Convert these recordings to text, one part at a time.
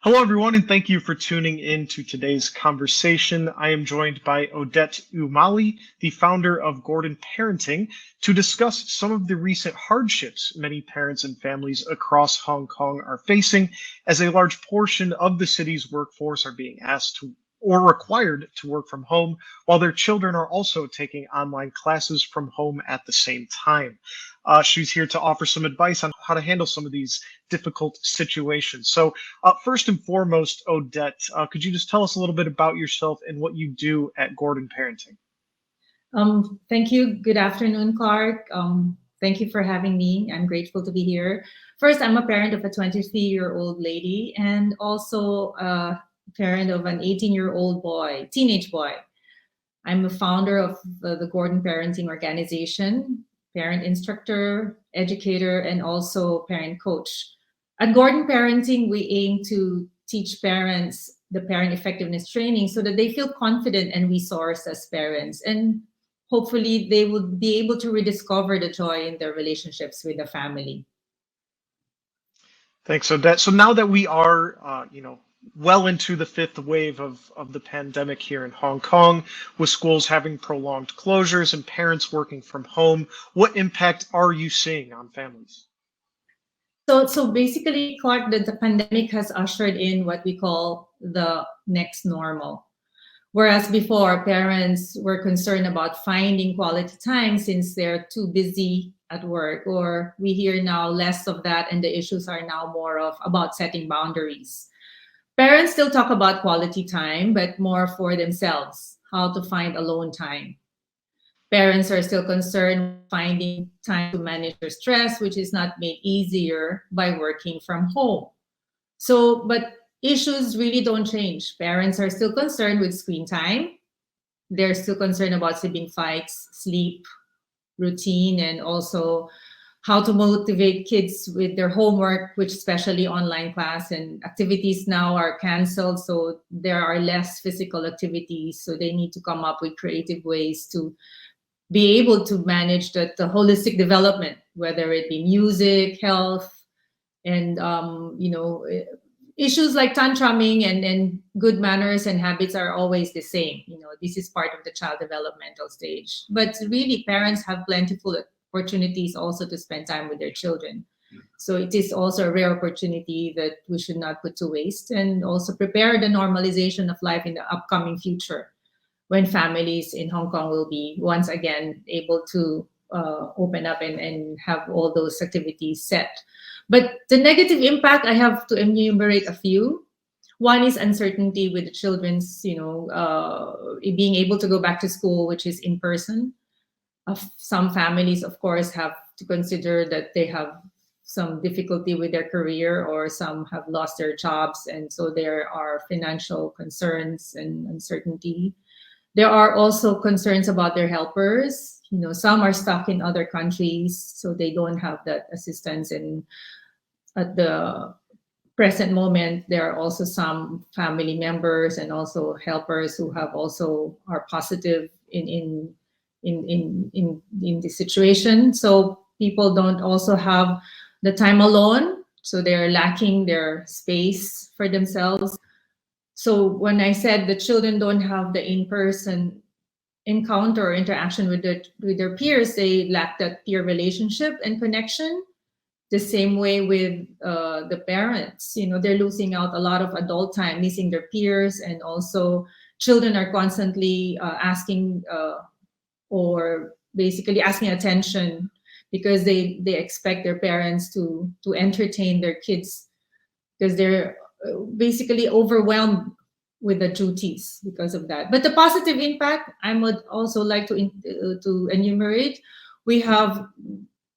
Hello, everyone, and thank you for tuning in to today's conversation. I am joined by Odette Umali, the founder of Gordon Parenting, to discuss some of the recent hardships many parents and families across Hong Kong are facing, as a large portion of the city's workforce are being asked to or required to work from home, while their children are also taking online classes from home at the same time. She's here to offer some advice on how to handle some of these difficult situations. So, first and foremost, Odette, could you just tell us a little bit about yourself and what you do at Gordon Parenting? Thank you. Good afternoon, Clark. Thank you for having me. I'm grateful to be here. First, I'm a parent of a 23-year-old lady and also a parent of an 18-year-old boy, teenage boy. I'm a founder of the Gordon Parenting Organization, parent instructor, educator, and also parent coach. At Gordon Parenting, we aim to teach parents the parent effectiveness training so that they feel confident and resourced as parents. And hopefully, they would be able to rediscover the joy in their relationships with the family. Thanks, Odette. So now that we are, well into the fifth wave of the pandemic here in Hong Kong, with schools having prolonged closures and parents working from home, what impact are you seeing on families? So basically, Clark, the pandemic has ushered in what we call the next normal. Whereas before, parents were concerned about finding quality time since they're too busy at work, or we hear now less of that, and the issues are now more of about setting boundaries. Parents still talk about quality time, but more for themselves, how to find alone time. Parents are still concerned with finding time to manage their stress, which is not made easier by working from home. But issues really don't change. Parents are still concerned with screen time. They're still concerned about sibling fights, sleep, routine, and also how to motivate kids with their homework, which especially online class and activities now are canceled. So there are less physical activities. So they need to come up with creative ways to be able to manage the holistic development, whether it be music, health, and issues like tantruming and good manners and habits are always the same. This is part of the child developmental stage. But really, parents have plentiful opportunities also to spend time with their children. So it is also a rare opportunity that we should not put to waste, and also prepare the normalization of life in the upcoming future when families in Hong Kong will be once again able to open up and have all those activities set. But the negative impact, I have to enumerate a few. One is uncertainty with the children's, being able to go back to school, which is in person. Some families, of course, have to consider that they have some difficulty with their career, or some have lost their jobs. And so there are financial concerns and uncertainty. There are also concerns about their helpers. Some are stuck in other countries, so they don't have that assistance. And at the present moment, there are also some family members and also helpers who have also are positive in this situation. So people don't also have the time alone, so they're lacking their space for themselves. So when I said the children don't have the in-person encounter or interaction with their peers, they lack that peer relationship and connection. The same way with the parents, they're losing out a lot of adult time, missing their peers, and also children are constantly asking or basically asking attention because they expect their parents to entertain their kids, because they're basically overwhelmed with the duties because of that. But the positive impact, I would also like to enumerate. We have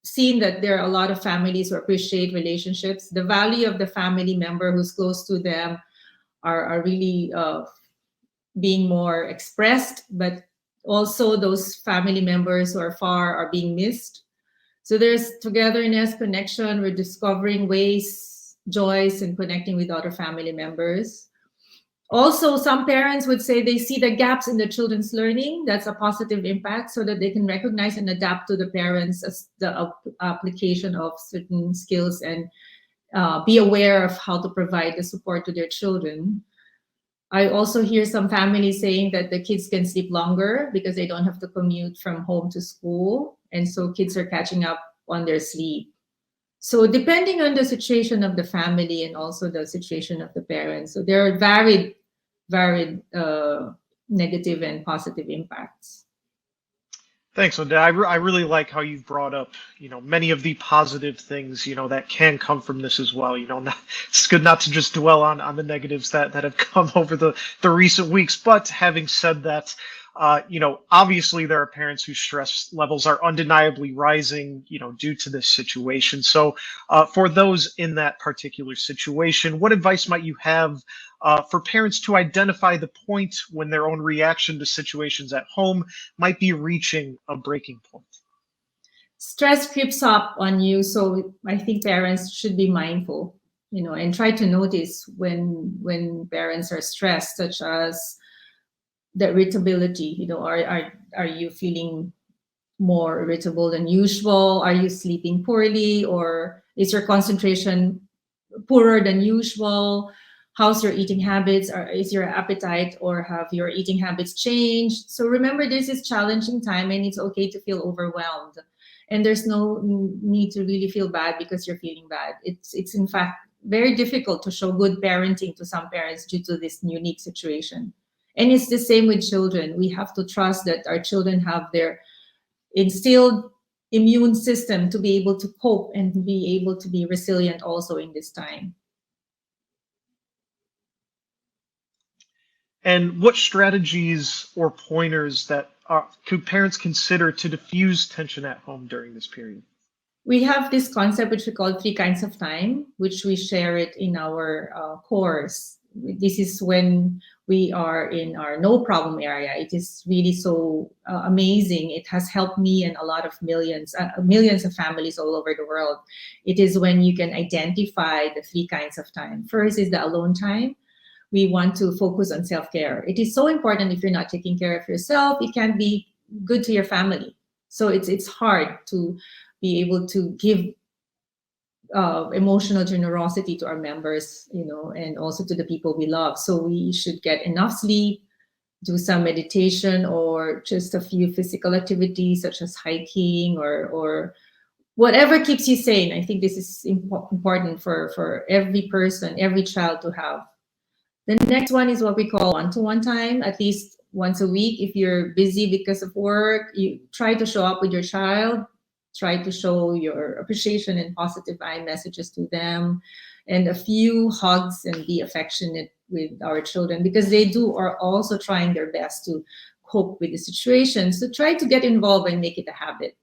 seen that there are a lot of families who appreciate relationships. The value of the family member who's close to them are really being more expressed, but also those family members who are far are being missed. So there's togetherness, connection. We're discovering ways, joys, and connecting with other family members. Also, some parents would say they see the gaps in the children's learning. That's a positive impact, so that they can recognize and adapt to the parents as the application of certain skills and be aware of how to provide the support to their children. I also hear some families saying that the kids can sleep longer because they don't have to commute from home to school. And so kids are catching up on their sleep. So depending on the situation of the family and also the situation of the parents, so there are varied negative and positive impacts. Thanks, Odette. I really like how you've brought up, many of the positive things, that can come from this as well. It's good not to just dwell on the negatives that have come over the recent weeks. But having said that, obviously there are parents whose stress levels are undeniably rising, due to this situation. So, for those in that particular situation, what advice might you have for parents to identify the point when their own reaction to situations at home might be reaching a breaking point? Stress creeps up on you, so I think parents should be mindful, and try to notice when parents are stressed, such as the irritability. Are you feeling more irritable than usual? Are you sleeping poorly, or is your concentration poorer than usual? How's your eating habits? Or is your appetite or have your eating habits changed? So remember, this is challenging time and it's okay to feel overwhelmed. And there's no need to really feel bad because you're feeling bad. It's in fact very difficult to show good parenting to some parents due to this unique situation. And it's the same with children. We have to trust that our children have their instilled immune system to be able to cope and be able to be resilient also in this time. And what strategies or pointers could parents consider to diffuse tension at home during this period? We have this concept which we call 3 kinds of time, which we share it in our course. This is when we are in our no problem area. It is really so amazing. It has helped me and a lot of millions of families all over the world. It is when you can identify the 3 kinds of time. First is the alone time. We want to focus on self-care. It is so important. If you're not taking care of yourself, it can't be good to your family. So it's hard to be able to give emotional generosity to our members, and also to the people we love. So we should get enough sleep, do some meditation, or just a few physical activities such as hiking or whatever keeps you sane. I think this is important for every person, every child to have. The next one is what we call one-to-one time, at least once a week. If you're busy because of work, you try to show up with your child, try to show your appreciation and positive messages to them, and a few hugs, and be affectionate with our children because they are also trying their best to cope with the situation. So try to get involved and make it a habit.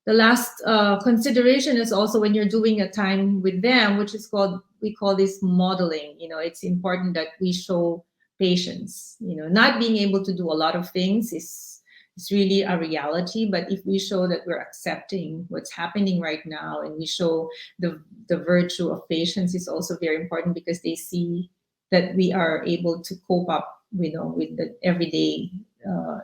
The last consideration is also when you're doing a time with them, which is we call this modeling. It's important that we show patience. Not being able to do a lot of things is really a reality, but if we show that we're accepting what's happening right now, and we show the virtue of patience, is also very important because they see that we are able to cope up, with the everyday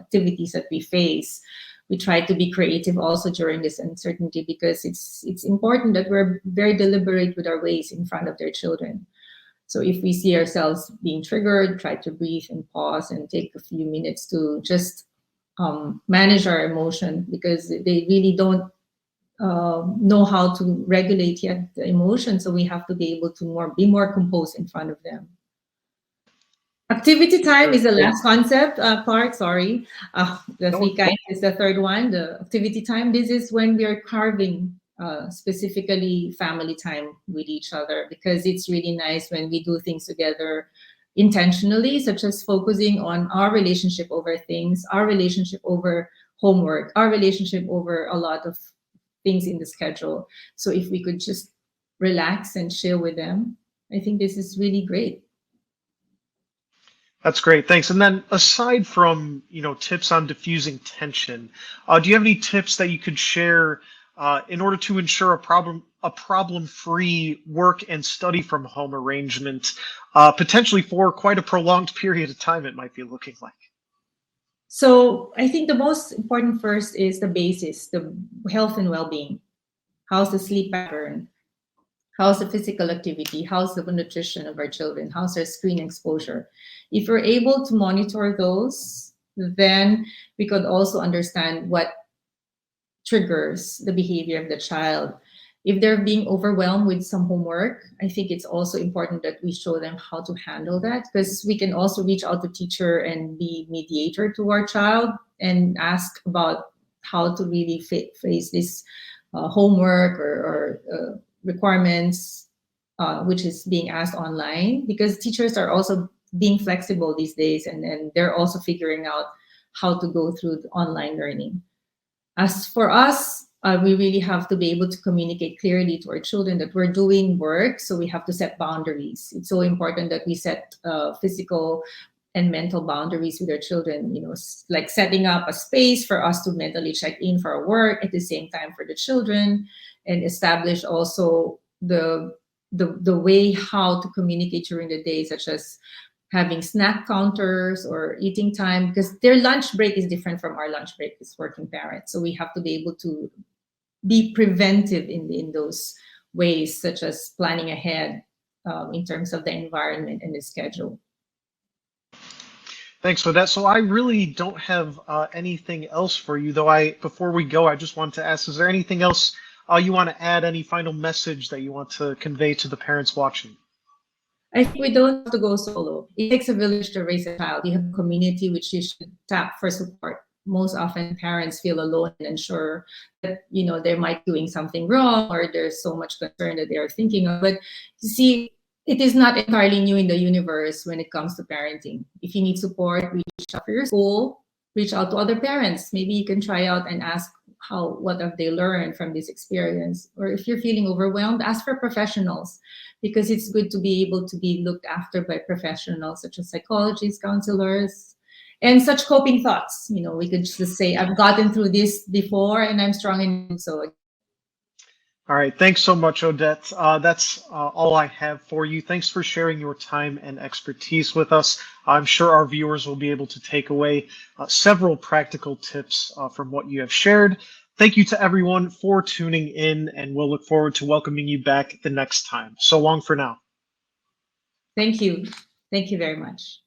activities that we face. We try to be creative also during this uncertainty because it's important that we're very deliberate with our ways in front of their children. So if we see ourselves being triggered, try to breathe and pause and take a few minutes to just manage our emotion, because they really don't know how to regulate yet the emotion. So we have to be able to be more composed in front of them. Activity time is the last concept part, sorry. The 3 kinds is the third one, the activity time. This is when we are carving specifically family time with each other, because it's really nice when we do things together intentionally, such as focusing on our relationship over things, our relationship over homework, our relationship over a lot of things in the schedule. So if we could just relax and chill with them, I think this is really great. That's great, thanks. And then aside from, tips on diffusing tension, do you have any tips that you could share in order to ensure a problem-free work and study from home arrangement, potentially for quite a prolonged period of time it might be looking like? So I think the most important first is the basis, the health and well-being. How's the sleep pattern? How's the physical activity? How's the nutrition of our children? How's their screen exposure? If we're able to monitor those, then we could also understand what triggers the behavior of the child. If they're being overwhelmed with some homework, I think it's also important that we show them how to handle that, because we can also reach out to teacher and be mediator to our child and ask about how to really face this homework or requirements, which is being asked online, because teachers are also being flexible these days, and they're also figuring out how to go through the online learning. As for us, we really have to be able to communicate clearly to our children that we're doing work, so we have to set boundaries. It's so important that we set physical and mental boundaries with our children, like setting up a space for us to mentally check in for our work at the same time for the children, and establish also the way how to communicate during the day, such as having snack counters or eating time, because their lunch break is different from our lunch break as working parents. So we have to be able to be preventive in those ways, such as planning ahead in terms of the environment and the schedule. Thanks for that. So I really don't have anything else for you, though. Before we go, I just want to ask: is there anything else you want to add? Any final message that you want to convey to the parents watching? I think we don't have to go solo. It takes a village to raise a child. You have a community which you should tap for support. Most often parents feel alone and unsure that they might be doing something wrong, or there's so much concern that they are thinking of. But you see, it is not entirely new in the universe when it comes to parenting. If you need support, reach out for your school, reach out to other parents. Maybe you can try out and ask what have they learned from this experience. Or if you're feeling overwhelmed, ask for professionals, because it's good to be able to be looked after by professionals such as psychologists, counselors, and such coping thoughts. We could just say, I've gotten through this before and I'm strong enough. So All right. Thanks so much, Odette. That's all I have for you. Thanks for sharing your time and expertise with us. I'm sure our viewers will be able to take away several practical tips from what you have shared. Thank you to everyone for tuning in, and we'll look forward to welcoming you back the next time. So long for now. thank you. Thank you very much.